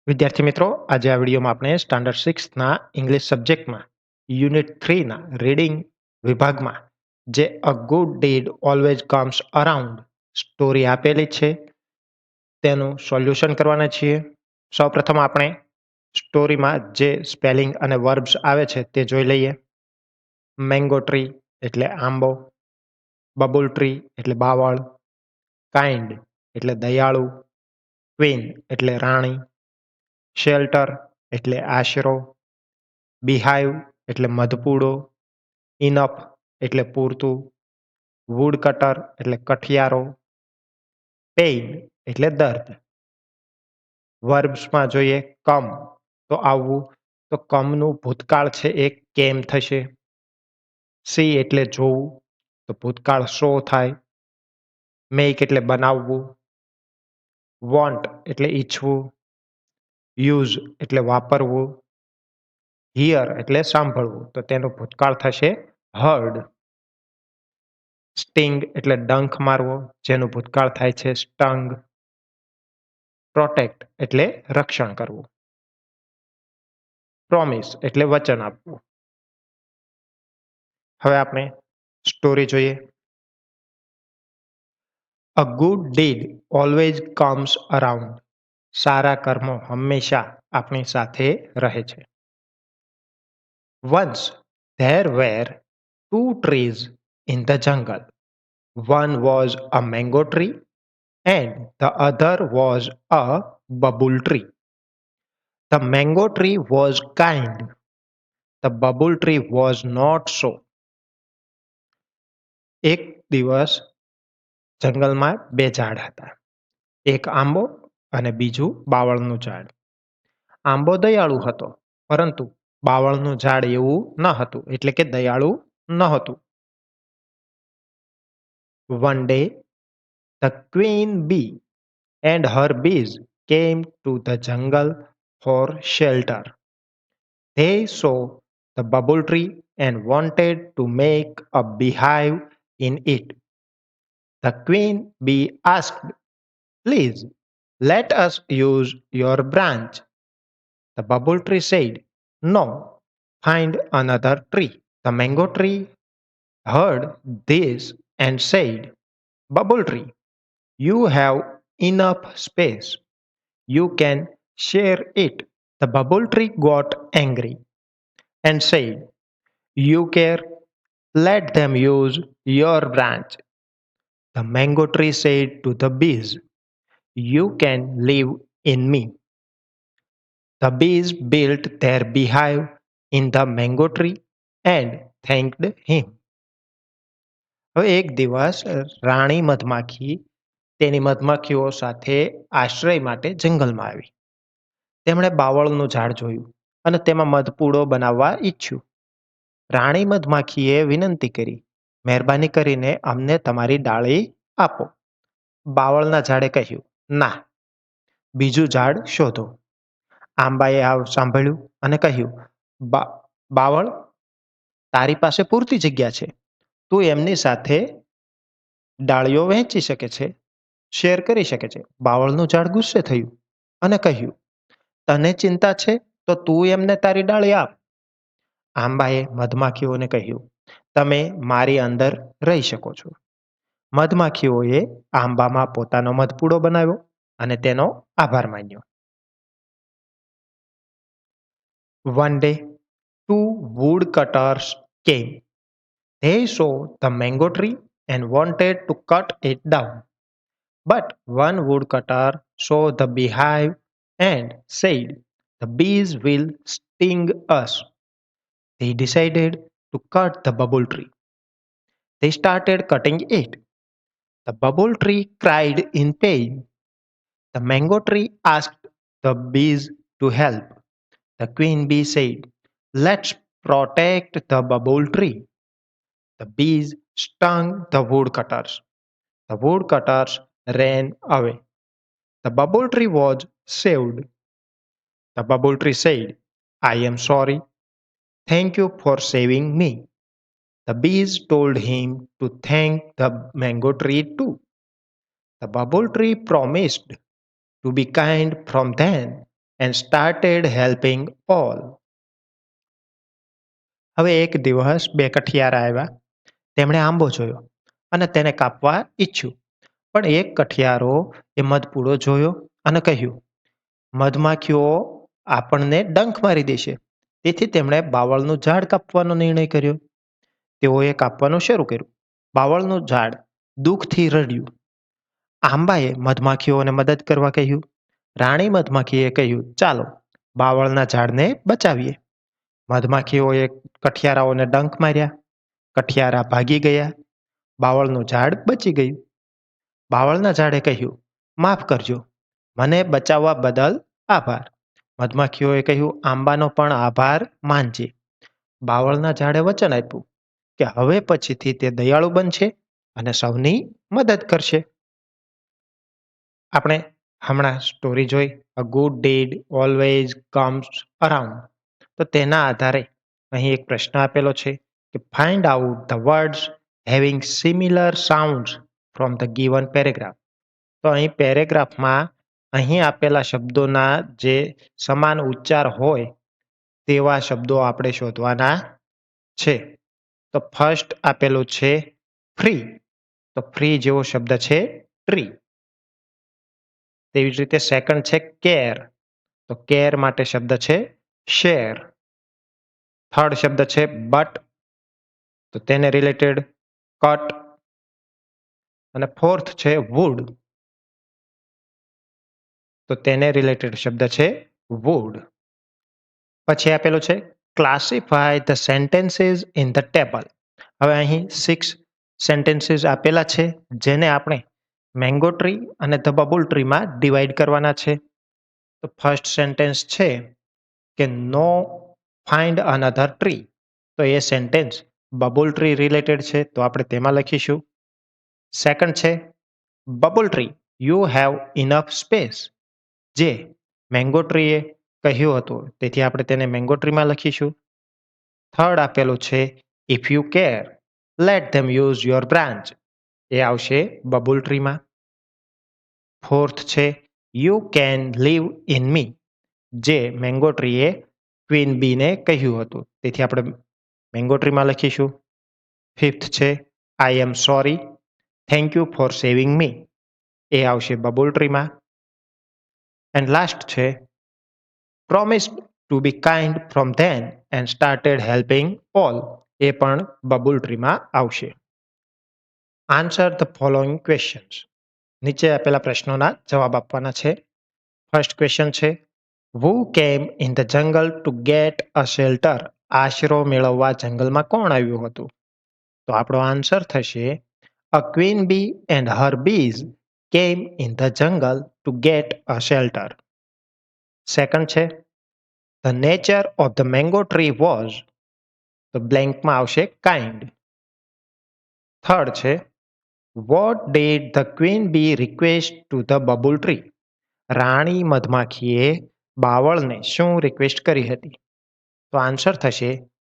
વિદ્યાર્થી મિત્રો, આજે આ વિડીયોમાં આપણે સ્ટાન્ડર્ડ 6ના ઇંગ્લિશ સબ્જેક્ટમાં યુનિટ 3ના રીડિંગ વિભાગમાં જે અ good deed always comes around story આપેલી છે તેનું સોલ્યુશન કરવાના છીએ. સૌપ્રથમ આપણે સ્ટોરીમાં જે સ્પેલિંગ અને વર્બ્સ આવે છે તે જોઈ લઈએ. મેંગો ટ્રી એટલે આંબો, બબુલ ટ્રી એટલે બાવળ, કાઇન્ડ એટલે દયાળુ, ક્વીન એટલે રાણી, શેલ્ટર એટલે આશરો, બિહાઇવ એટલે મધપૂડો, ઇનફ એટલે પૂરતું, વુડ કટર એટલે કઠિયારો, પેઇન એટલે દર્દ. વર્બ્સમાં જોઈએ કમ તો આવવું, તો કમનું ભૂતકાળ છે એ કેમ થશે. સી એટલે જોવું, તો ભૂતકાળ સો થાય. મેક એટલે બનાવવું, વોન્ટ એટલે ઈચ્છવું, યુઝ એટલે વાપરવું, હિયર એટલે સાંભળવું, તો તેનું ભૂતકાળ થશે હર્ડ. સ્ટિંગ એટલે ડંખ મારવો, જેનું ભૂતકાળ થાય છે સ્ટંગ. પ્રોટેક્ટ એટલે રક્ષણ કરવું. પ્રોમિસ એટલે વચન આપવું. હવે આપણે સ્ટોરી જોઈએ. A good deed always comes around. સારા કર્મો હંમેશા આપણી સાથે રહે છે. Once there were two trees in the jungle. One was a mango tree and the other was a bubble tree. The mango tree was kind. The bubble tree was not so. એક દિવસ જંગલમાં બે ઝાડ હતા. એક આંબો અને બીજું બાવળનું ઝાડ. આંબો દયાળુ હતો, પરંતુ બાવળનું ઝાડ એવું ન હતું, એટલે કે દયાળુ ન હતું. One day, the queen bee and her bees came to the jungle for shelter. They saw the bubble tree and wanted to make a beehive in it. The queen bee asked, "Please, let us use your branch." The bubble tree said, "No, find another tree." The mango tree heard this and said, "Bubble tree, you have enough space. You can share it." The bubble tree got angry and said, "You care? Let them use your branch." The mango tree said to the bees, "You can live in me." The bees built their beehive in the mango tree and thanked him. હવે એક દિવસ રાણી મધમાખી તેની મધમાખીઓ સાથે આશ્રય માટે જંગલમાં આવી. તેમણે બાવળનું ઝાડ જોયું અને તેમાં મધપૂડો બનાવવા ઈચ્છ્યું. રાણી મધમાખીએ વિનંતી કરી, "મહેરબાની કરીને અમને તમારી ડાળી આપો." બાવળના ઝાડે કહ્યું, "ના, બીજું ઝાડ શોધો." આંબાએ સાંભળ્યું અને કહ્યું, બાવળ, તારી પાસે પૂરતી જગ્યા છે. તું એમની સાથે ડાળીઓ વહેંચી શકે છે, શેર કરી શકે છે. બાવળનું ઝાડ ગુસ્સે થયું અને કહ્યું, "તને ચિંતા છે તો તું એમને તારી ડાળી આપ." આંબાએ મધમાખીઓને કહ્યું, "તમે મારી અંદર રહી શકો છો." મધમાખીઓએ આંબામાં પોતાનો મધપૂડો બનાવ્યો અને તેનો આભાર માન્યો. One day, two woodcutters came. They saw the mango tree and wanted to cut it down. But one woodcutter saw the beehive and said, "The bees will sting us." They decided to cut the bubble tree. They started cutting it. The bubble tree cried in pain. The mango tree asked the bees to help. The queen bee said, "Let's protect the bubble tree." The bees stung the woodcutters. The woodcutters ran away. The bubble tree was saved. The bubble tree said, "I am sorry. Thank you for saving me." The bees told him to thank the mango tree too. The bubble tree promised to be kind from then. and started helping all. હવે એક દિવસ બે કઠિયારા આવ્યા. તેમણે આંબો જોયો અને તેને કાપવા ઈચ્છ્યું. પણ એક કઠિયારો એ મધપૂડો જોયો અને કહ્યું, મધમાખીઓ આપણને ડંખ મારી દેશે. તેથી તેમણે બાવળનું ઝાડ કાપવાનો નિર્ણય કર્યો. તેઓએ કાપવાનું શરૂ કર્યું. બાવળનું ઝાડ દુઃખથી રડ્યું. આંબાએ મધમાખીઓને મદદ કરવા કહ્યું. રાણી મધમાખીએ કહ્યું, ચાલો બાવળના ઝાડને બચાવીએ. મધમાખીઓએ કઠિયારાઓને ડંખ માર્યા. કઠિયારા ભાગી ગયા. બાવળનું ઝાડ બચી ગયું. બાવળના ઝાડે કહ્યું, માફ કરજો, મને બચાવવા બદલ આભાર. મધમાખીઓએ કહ્યું, આંબાનો પણ આભાર માનજે. બાવળના ઝાડે વચન આપ્યું કે હવે પછીથી તે દયાળુ બનશે અને સૌની મદદ કરશે. આપણે હમણાં સ્ટોરી જોઈ અ good deed always comes around. તો તેના આધારે અહીં એક પ્રશ્ન આપેલો છે કે find out the words having similar sounds from the given paragraph. તો અહીં પેરેગ્રાફમાં અહીં આપેલા શબ્દોના જે સમાન ઉચ્ચાર હોય તેવા શબ્દો આપણે શોધવાના છે. તો ફર્સ્ટ આપેલું છે ફ્રી. તો ફ્રી જેવો શબ્દ છે ટ્રી. તેવી જ રીતે સેકન્ડ છે કેર. તો કેર માટે શબ્દ છે શેર. થર્ડ શબ્દ છે બટ. તો તેને રિલેટેડ કટ. અને ફોર્થ છે વુડ. તો તેને રિલેટેડ શબ્દ છે વુડ. પછી આપેલું છે classify the sentences in the table. હવે અહીં 6 સેન્ટેન્સીસ આપેલા છે જેને આપણે મેંગો ટ્રી અને ધ બબુલ ટ્રીમાં ડિવાઈડ કરવાના છે. તો ફર્સ્ટ સેન્ટેન્સ છે કે નો ફાઇન્ડ અનધર ટ્રી. તો એ સેન્ટેન્સ બબુલ ટ્રી રિલેટેડ છે, તો આપણે તેમાં લખીશું. સેકન્ડ છે babul tree you have enough space. જે મેંગો ટ્રીએ કહ્યું હતું, તેથી આપણે તેને મેંગો ટ્રીમાં લખીશું. થર્ડ આપેલું છે if you care let them use your branch. એ આવશે બબુલ ટ્રીમાં. ફોર્થ છે you can leave in me. જે મેંગો ટ્રીએ ક્વીન બીને કહ્યું હતું, તેથી આપણે મેંગો ટ્રીમાં લખીશું. ફિફ્થ છે I am sorry thank you for saving me. એ આવશે બબુલ ટ્રીમાં. એન્ડ લાસ્ટ છે promise to be kind from then and started helping all. એ પણ બબુલ ટ્રીમાં આવશે. Answer the following questions. નીચે આપેલા પ્રશ્નોના જવાબ આપવાના છે. ફર્સ્ટ ક્વેશ્ચન છે who came in the jungle to get a shelter. આશરો મેળવવા જંગલમાં કોણ આવ્યું હતું? તો આપણો આન્સર થશે a queen bee and her bees came in the jungle to get a shelter. Second છે the nature of the mango tree was. તો બ્લેન્કમાં આવશે કાઇન્ડ. થર્ડ છે what did the queen bee request to the babul tree. રાણી મધમાખીએ બાવળને શું request કરી હતી? તો આન્સર થશે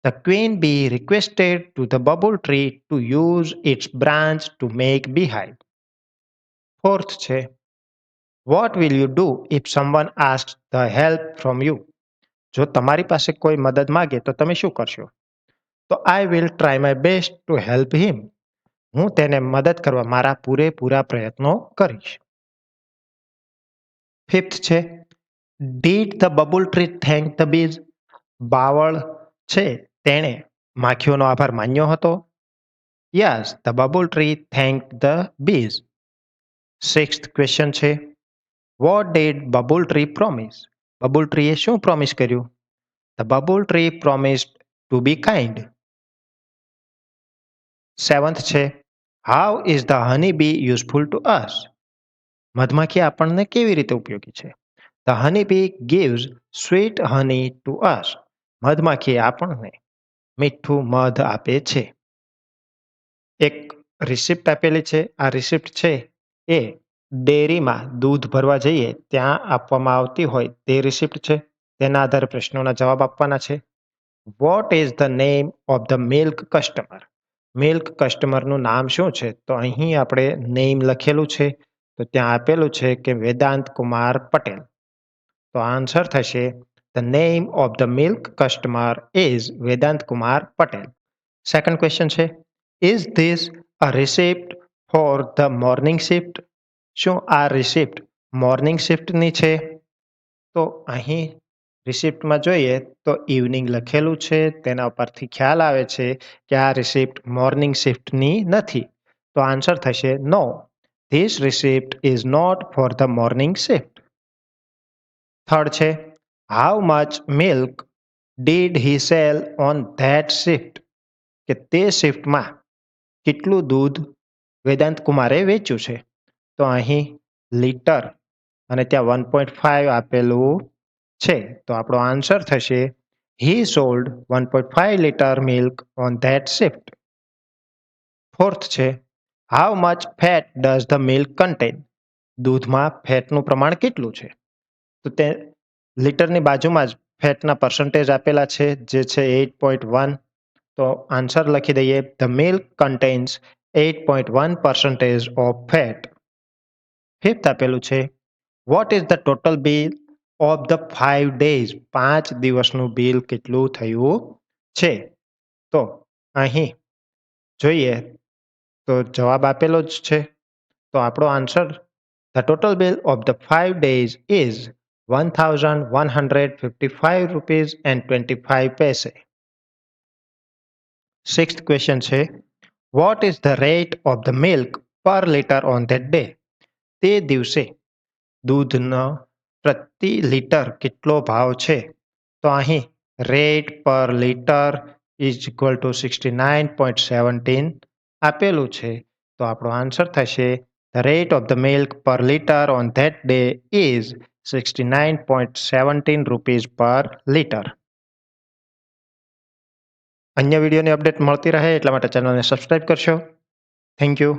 the queen bee requested to the babul tree to use its branch to make bee hive. Fourth છે what will you do if someone ask the help from you. જો તમારી પાસે કોઈ મદદ માગે તો તમે શું કરશો? તો I will try my best to help him. હું તેને મદદ કરવા મારા પૂરેપૂરા પ્રયત્નો કરીશ. ફિફ્થ છે did the babul tree thank the bees. બાવળ છે તેણે માખીઓનો આભાર માન્યો હતો. Yes the babul tree thank the bees. Sixth question છે what did babul tree promise. Babul ટ્રીએ શું પ્રોમિસ કર્યું? The babul tree promised to be kind. Seventh છે how is the honey bee useful to us. મધમાખી આપણને કેવી રીતે ઉપયોગી છે? The honey bee gives sweet honey to us. મધમાખી આપણને મીઠું મધ આપે છે. એક રિસિપ્ટ આપેલી છે. આ રિસિપ્ટ છે એ ડેરીમાં દૂધ ભરવા જઈએ ત્યાં આપવામાં આવતી હોય તે રિસિપ્ટ છે. તેના આધારે પ્રશ્નોના જવાબ આપવાના છે. What is the name of the milk customer. Milk કસ્ટમરનું નામ શું છે? તો અહીં આપણે નેમ લખેલું છે, તો ત્યાં આપેલું છે કે વેદાંત કુમાર પટેલ. તો આન્સર થશે the name of the milk customer is Vedant Kumar Patel. Second question છે is this a receipt for the morning shift? શું આ રિસિપ્ટ મોર્નિંગ શિફ્ટની છે? તો અહીં રિસિપ્ટમાં જોઈએ તો ઇવનિંગ લખેલું છે, તેના પરથી ખ્યાલ આવે છે કે આ રિસિપ્ટ મોર્નિંગ શિફ્ટની નથી. તો આન્સર થશે no, this receipt is not for the morning shift. Third છે how much milk did he sell on that shift? કે તે શિફ્ટમાં કેટલું દૂધ વેદાંત કુમારે વેચ્યું છે? તો અહીં લીટર અને ત્યાં 1.5 આપેલું છે, તો આપણો આન્સર થશે he sold 1.5 litre milk on that shift. Fourth છે how much fat does the milk contain? દૂધમાં ફેટનું પ્રમાણ કેટલું છે? તો તે લીટરની બાજુમાં જ ફેટના પર્સન્ટેજ આપેલા છે, જે છે 8.1. તો આન્સર લખી દઈએ the milk contains 8.1% of fat. Fifth આપેલું છે what is the total bill of the 5 days? 5 દિવસનું બિલ કેટલું થયું છે? તો અહીં જોઈએ તો જવાબ આપેલો જ છે, તો આપણો answer the total bill of the 5 days is 1155 rupees and 25 paise. Sixth question છે what is the rate of the milk per litre on that day? તે દિવસે દૂધનો પ્રતિ લીટર કેટલો ભાવ છે? તો અહીં રેટ પર લીટર ઇઝ ઇક્વલ ટુ 69.17 આપેલું છે, તો આપણો આન્સર થશે the rate of the milk per litre on that day is 69.17 rupees per litre. અન્ય વિડીયોની અપડેટ મળતી રહે એટલા માટે ચેનલને સબસ્ક્રાઇબ કરશો. Thank you.